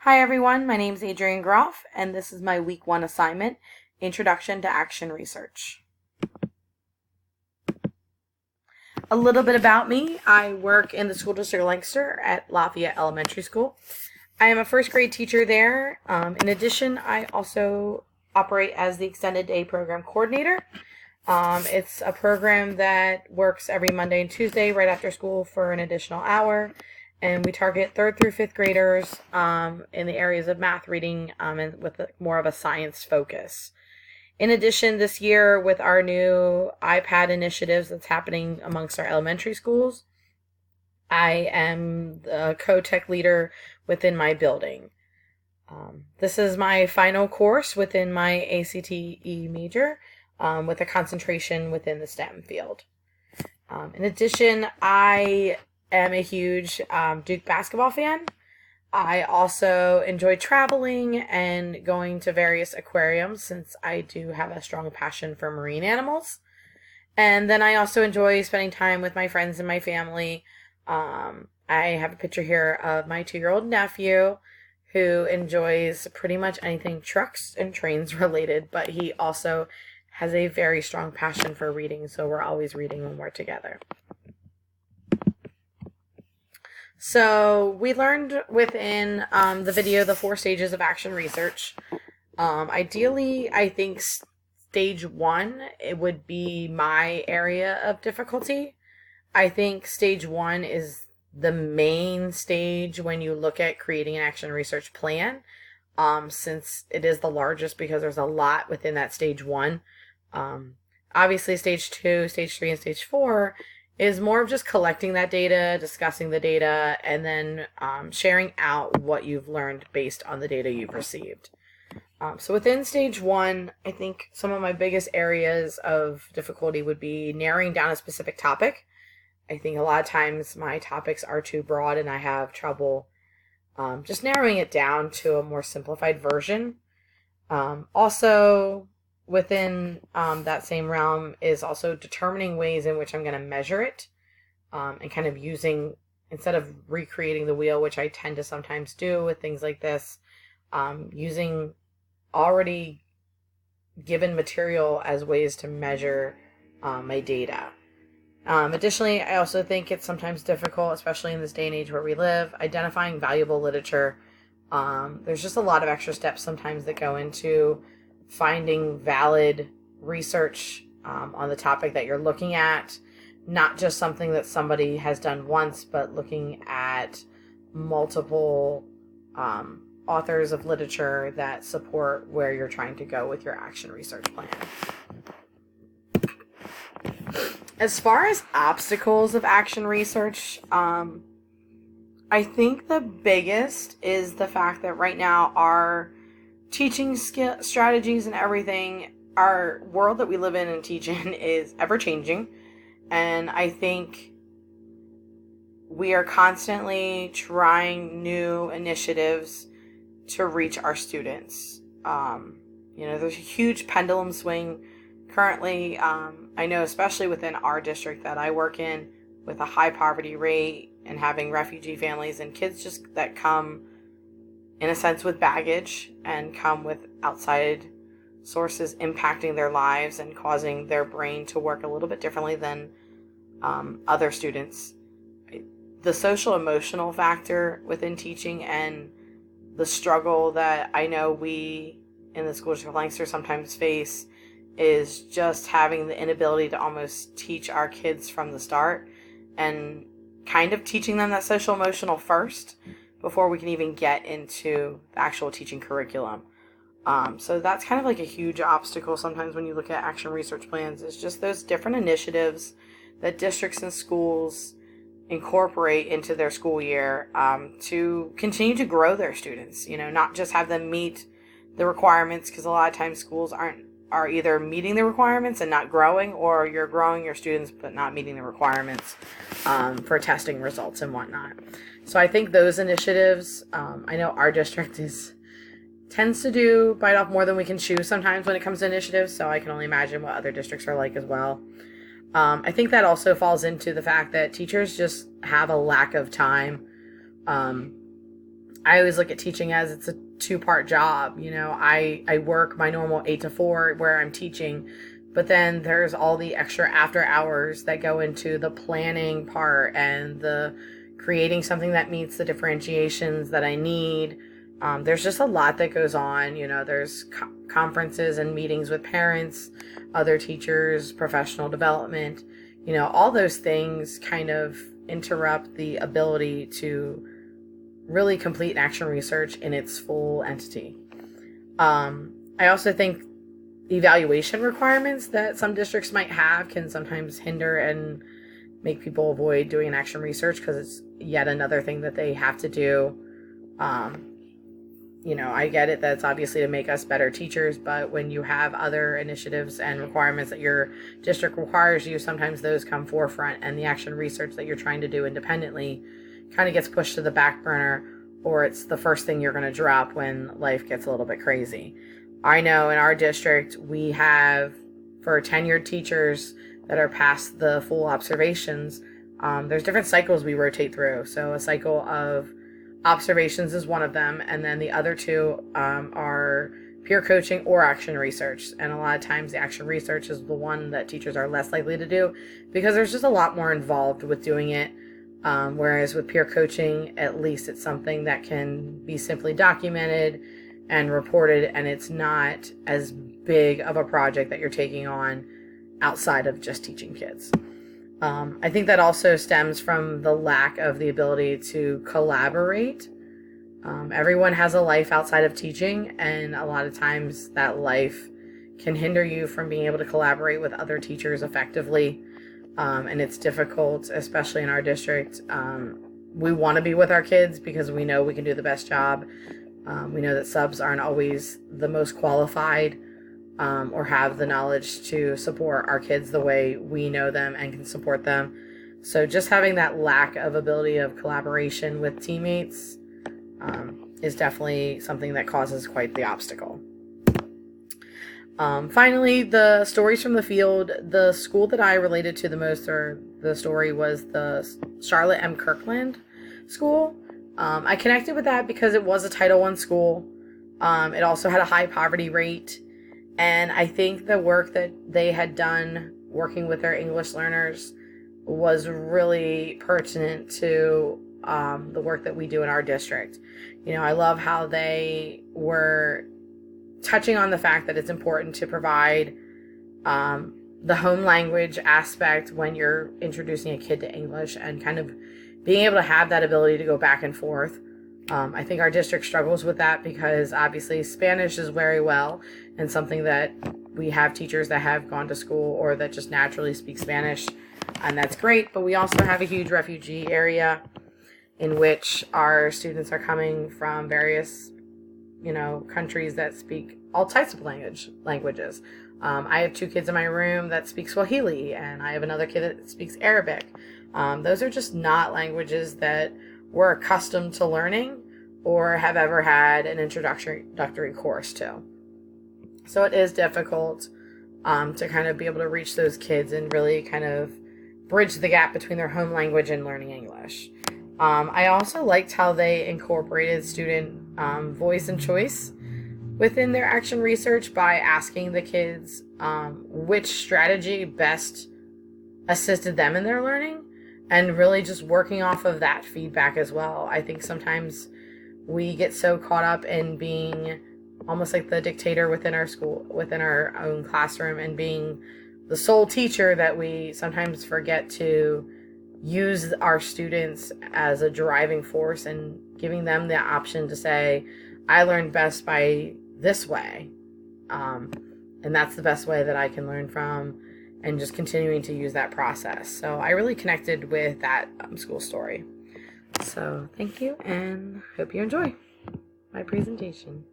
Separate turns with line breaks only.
Hi everyone, my name is Adrienne Groff, and this is my week 1 assignment, Introduction to Action Research. A little bit about me. I work in the school district of Lancaster at Lafayette Elementary School. I am a first grade teacher there. In addition, I also operate as the extended day program coordinator. It's a program that works every Monday and Tuesday right after school for an additional hour. And we target 3rd through 5th graders in the areas of math, reading, and with more of a science focus. In addition, this year with our new iPad initiatives that's happening amongst our elementary schools, I am the co-tech leader within my building. This is my final course within my ACTE major with a concentration within the STEM field. In addition, I am a huge Duke basketball fan. I also enjoy traveling and going to various aquariums since I do have a strong passion for marine animals. And then I also enjoy spending time with my friends and my family. I have a picture here of my 2-year-old nephew who enjoys pretty much anything trucks and trains related, but he also has a very strong passion for reading, so we're always reading when we're together. So we learned within the video the 4 stages of action research. Ideally, I think stage 1, it would be my area of difficulty. I think stage 1 is the main stage when you look at creating an action research plan, since it is the largest because there's a lot within that stage 1. Obviously, stage 2, stage 3, and stage 4 is more of just collecting that data, discussing the data, and then sharing out what you've learned based on the data you've received. So within stage 1, I think some of my biggest areas of difficulty would be narrowing down a specific topic. I think a lot of times my topics are too broad and I have trouble just narrowing it down to a more simplified version. Also, within that same realm is also determining ways in which I'm going to measure it, and kind of using, instead of recreating the wheel, which I tend to sometimes do with things like this, using already given material as ways to measure my data. Additionally, I also think it's sometimes difficult, especially in this day and age where we live, identifying valuable literature. There's just a lot of extra steps sometimes that go into finding valid research on the topic that you're looking at, not just something that somebody has done once, but looking at multiple authors of literature that support where you're trying to go with your action research plan. As far as obstacles of action research, I think the biggest is the fact that right now our teaching skill strategies and everything, our world that we live in and teach in is ever changing, and I think we are constantly trying new initiatives to reach our students. There's a huge pendulum swing currently. I know especially within our district that I work in, with a high poverty rate and having refugee families and kids just that come in a sense with baggage and come with outside sources impacting their lives and causing their brain to work a little bit differently than other students. The social emotional factor within teaching and the struggle that I know we in the school district of Lancaster sometimes face is just having the inability to almost teach our kids from the start and kind of teaching them that social emotional first before we can even get into the actual teaching curriculum. So that's kind of like a huge obstacle sometimes when you look at action research plans, is just those different initiatives that districts and schools incorporate into their school year to continue to grow their students, not just have them meet the requirements, because a lot of times schools are either meeting the requirements and not growing, or you're growing your students but not meeting the requirements for testing results and whatnot. So I think those initiatives, I know our district tends to bite off more than we can chew sometimes when it comes to initiatives, so I can only imagine what other districts are like as well. I think that also falls into the fact that teachers just have a lack of time. I always look at teaching as it's a two-part job. I work my normal 8 to 4 where I'm teaching, but then there's all the extra after hours that go into the planning part and the creating something that meets the differentiations that I need. There's just a lot that goes on. There's conferences and meetings with parents, other teachers, professional development. All those things kind of interrupt the ability to really complete action research in its full entity. I also think evaluation requirements that some districts might have can sometimes hinder and make people avoid doing an action research because it's yet another thing that they have to do. I get it that it's obviously to make us better teachers, but when you have other initiatives and requirements that your district requires you, sometimes those come forefront, and the action research that you're trying to do independently kind of gets pushed to the back burner, or it's the first thing you're going to drop when life gets a little bit crazy. I know in our district, we have, for tenured teachers that are past the full observations, there's different cycles we rotate through. So a cycle of observations is one of them, and then the other two are peer coaching or action research. And a lot of times the action research is the one that teachers are less likely to do because there's just a lot more involved with doing it. Whereas with peer coaching, at least it's something that can be simply documented and reported, and it's not as big of a project that you're taking on outside of just teaching kids. I think that also stems from the lack of the ability to collaborate. Everyone has a life outside of teaching, and a lot of times that life can hinder you from being able to collaborate with other teachers effectively. And it's difficult, especially in our district. We want to be with our kids because we know we can do the best job. We know that subs aren't always the most qualified or have the knowledge to support our kids the way we know them and can support them. So just having that lack of ability of collaboration with teammates is definitely something that causes quite the obstacle. Finally, the stories from the field. The school that I related to the most, or the story, was the Charlotte M. Kirkland School. I connected with that because it was a Title I school. It also had a high poverty rate. And I think the work that they had done working with their English learners was really pertinent to the work that we do in our district. I love how they were touching on the fact that it's important to provide the home language aspect when you're introducing a kid to English, and kind of being able to have that ability to go back and forth. I think our district struggles with that because obviously Spanish is very well and something that we have teachers that have gone to school or that just naturally speak Spanish, and that's great. But we also have a huge refugee area in which our students are coming from various countries that speak all types of languages. I have 2 kids in my room that speak Swahili, and I have another kid that speaks Arabic. Those are just not languages that we're accustomed to learning or have ever had an introductory course to. So it is difficult to kind of be able to reach those kids and really kind of bridge the gap between their home language and learning English. I also liked how they incorporated student voice and choice within their action research by asking the kids which strategy best assisted them in their learning, and really just working off of that feedback as well. I think sometimes we get so caught up in being almost like the dictator within our school, within our own classroom, and being the sole teacher that we sometimes forget to use our students as a driving force and giving them the option to say, I learned best by this way. And that's the best way that I can learn from, and just continuing to use that process. So I really connected with that school story. So thank you, and hope you enjoy my presentation.